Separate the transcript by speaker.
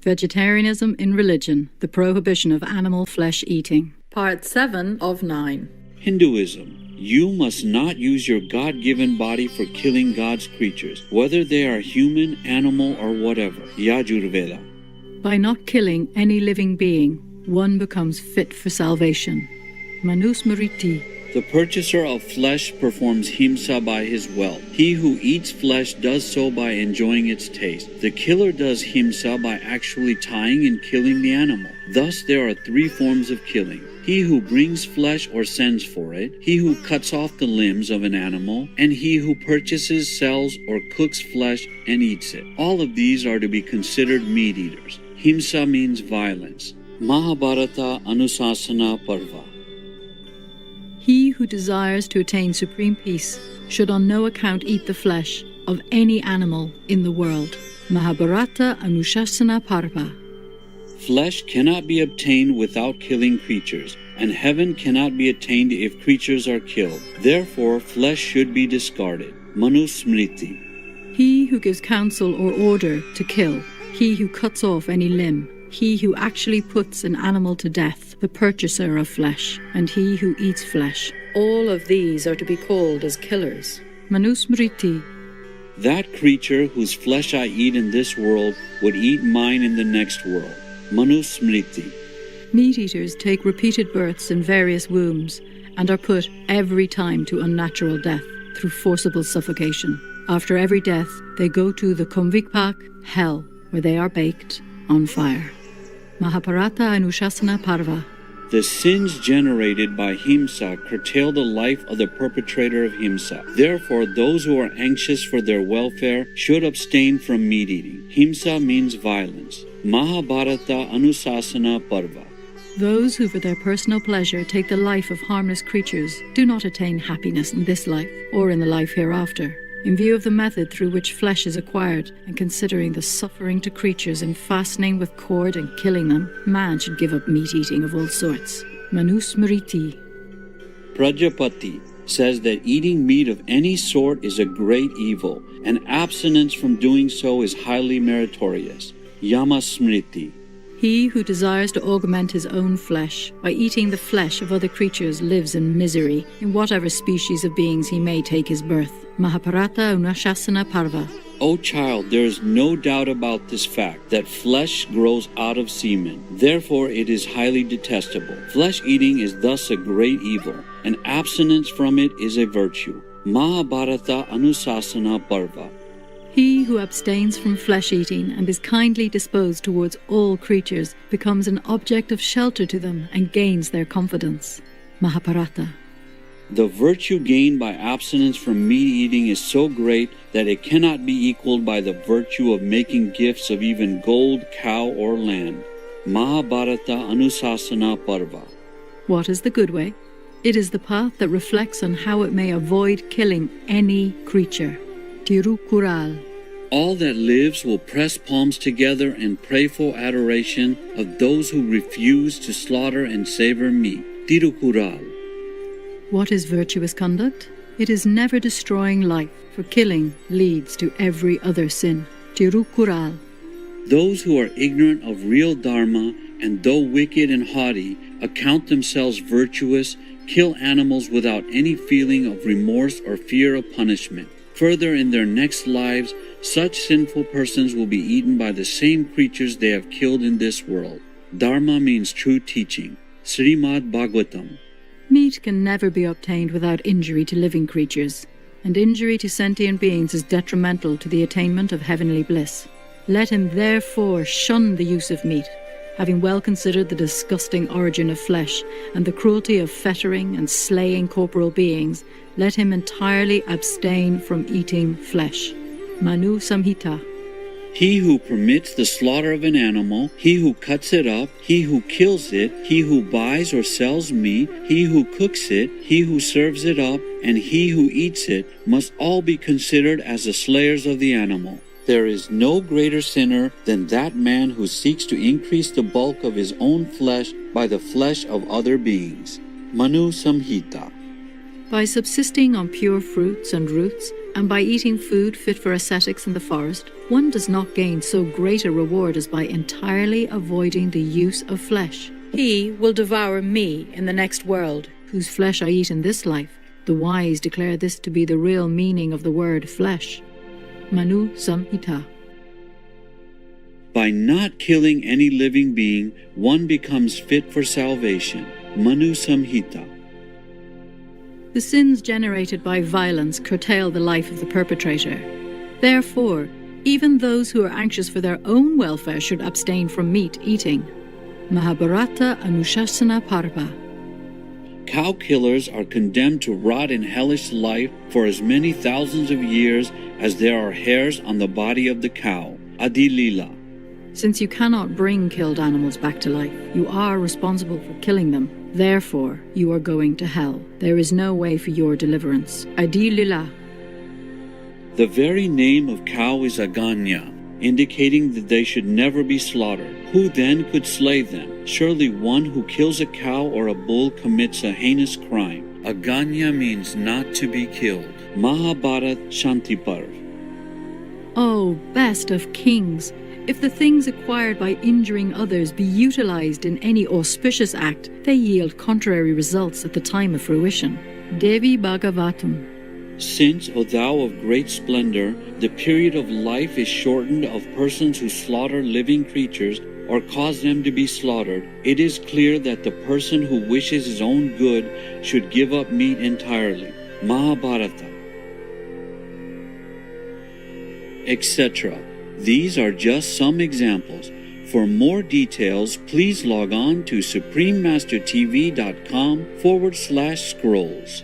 Speaker 1: Vegetarianism in Religion, the Prohibition of Animal Flesh Eating. Part 7 of 9.
Speaker 2: Hinduism. You must not use your God-given body for killing God's creatures, whether they are human, animal, or whatever. Yajurveda.
Speaker 1: By not killing any living being, one becomes fit for salvation. Manusmriti.
Speaker 2: The purchaser of flesh performs himsa by his wealth. He who eats flesh does so by enjoying its taste. The killer does himsa by actually tying and killing the animal. Thus there are three forms of killing. He who brings flesh or sends for it, he who cuts off the limbs of an animal, and he who purchases, sells, or cooks flesh and eats it. All of these are to be considered meat eaters. Himsa means violence. Mahabharata Anusasana Parva.
Speaker 1: He who desires to attain supreme peace should on no account eat the flesh of any animal in the world. Mahabharata Anushasana Parva.
Speaker 2: Flesh cannot be obtained without killing creatures, and heaven cannot be attained if creatures are killed. Therefore, flesh should be discarded. Manusmriti.
Speaker 1: He who gives counsel or order to kill, he who cuts off any limb, he who actually puts an animal to death, the purchaser of flesh, and he who eats flesh. All of these are to be called as killers. Manusmriti.
Speaker 2: That creature whose flesh I eat in this world would eat mine in the next world. Manusmriti.
Speaker 1: Meat eaters take repeated births in various wombs and are put every time to unnatural death through forcible suffocation. After every death, they go to the Kumvikpak, hell, where they are baked on fire. Mahabharata Anushasana Parva.
Speaker 2: The sins generated by himsa curtail the life of the perpetrator of himsa. Therefore, those who are anxious for their welfare should abstain from meat eating. Himsa means violence. Mahabharata Anusasana Parva.
Speaker 1: Those who for their personal pleasure take the life of harmless creatures do not attain happiness in this life or in the life hereafter. In view of the method through which flesh is acquired, and considering the suffering to creatures in fastening with cord and killing them, man should give up meat eating of all sorts. Manusmriti.
Speaker 2: Prajapati says that eating meat of any sort is a great evil, and abstinence from doing so is highly meritorious. Yamasmriti.
Speaker 1: He who desires to augment his own flesh by eating the flesh of other creatures lives in misery, in whatever species of beings he may take his birth. Mahabharata Anushasana Parva.
Speaker 2: O child, there is no doubt about this fact, that flesh grows out of semen. Therefore it is highly detestable. Flesh eating is thus a great evil, and abstinence from it is a virtue. Mahabharata Anusasana Parva.
Speaker 1: He who abstains from flesh-eating and is kindly disposed towards all creatures becomes an object of shelter to them and gains their confidence. Mahabharata.
Speaker 2: The virtue gained by abstinence from meat eating is so great that it cannot be equaled by the virtue of making gifts of even gold, cow, or land. Mahabharata Anusasana Parva.
Speaker 1: What is the good way? It is the path that reflects on how it may avoid killing any creature. Tirukural.
Speaker 2: All that lives will press palms together and prayerful adoration of those who refuse to slaughter and savor meat. Tirukural.
Speaker 1: What is virtuous conduct? It is never destroying life, for killing leads to every other sin. Tirukural.
Speaker 2: Those who are ignorant of real dharma, and though wicked and haughty, account themselves virtuous, kill animals without any feeling of remorse or fear of punishment. Further, in their next lives, such sinful persons will be eaten by the same creatures they have killed in this world. Dharma means true teaching. Srimad Bhagavatam.
Speaker 1: Meat can never be obtained without injury to living creatures, and injury to sentient beings is detrimental to the attainment of heavenly bliss. Let him therefore shun the use of meat, having well considered the disgusting origin of flesh and the cruelty of fettering and slaying corporal beings. Let him entirely abstain from eating flesh. Manu Samhita.
Speaker 2: He who permits the slaughter of an animal, he who cuts it up, he who kills it, he who buys or sells meat, he who cooks it, he who serves it up, and he who eats it must all be considered as the slayers of the animal. There is no greater sinner than that man who seeks to increase the bulk of his own flesh by the flesh of other beings. Manu Samhita.
Speaker 1: By subsisting on pure fruits and roots, And by eating food fit for ascetics in the forest, one does not gain so great a reward as by entirely avoiding the use of flesh. He will devour me in the next world, whose flesh I eat in this life. The wise declare this to be the real meaning of the word flesh. Manu Samhita.
Speaker 2: By not killing any living being, one becomes fit for salvation. Manu Samhita.
Speaker 1: The sins generated by violence curtail the life of the perpetrator. Therefore, even those who are anxious for their own welfare should abstain from meat eating. Mahabharata Anushasana Parva.
Speaker 2: Cow killers are condemned to rot in hellish life for as many thousands of years as there are hairs on the body of the cow. Adilila.
Speaker 1: Since you cannot bring killed animals back to life, you are responsible for killing them. Therefore, you are going to hell. There is no way for your deliverance. Adilila.
Speaker 2: The very name of cow is Aganya, indicating that they should never be slaughtered. Who then could slay them? Surely one who kills a cow or a bull commits a heinous crime. Aganya means not to be killed. Mahabharat Shantiparv.
Speaker 1: O best of kings, if the things acquired by injuring others be utilized in any auspicious act, they yield contrary results at the time of fruition. Devi Bhagavatam.
Speaker 2: Since, O thou of great splendor, the period of life is shortened of persons who slaughter living creatures or cause them to be slaughtered, it is clear that the person who wishes his own good should give up meat entirely. Mahabharata. Etc. These are just some examples. For more details, please log on to suprememastertv.com/scrolls.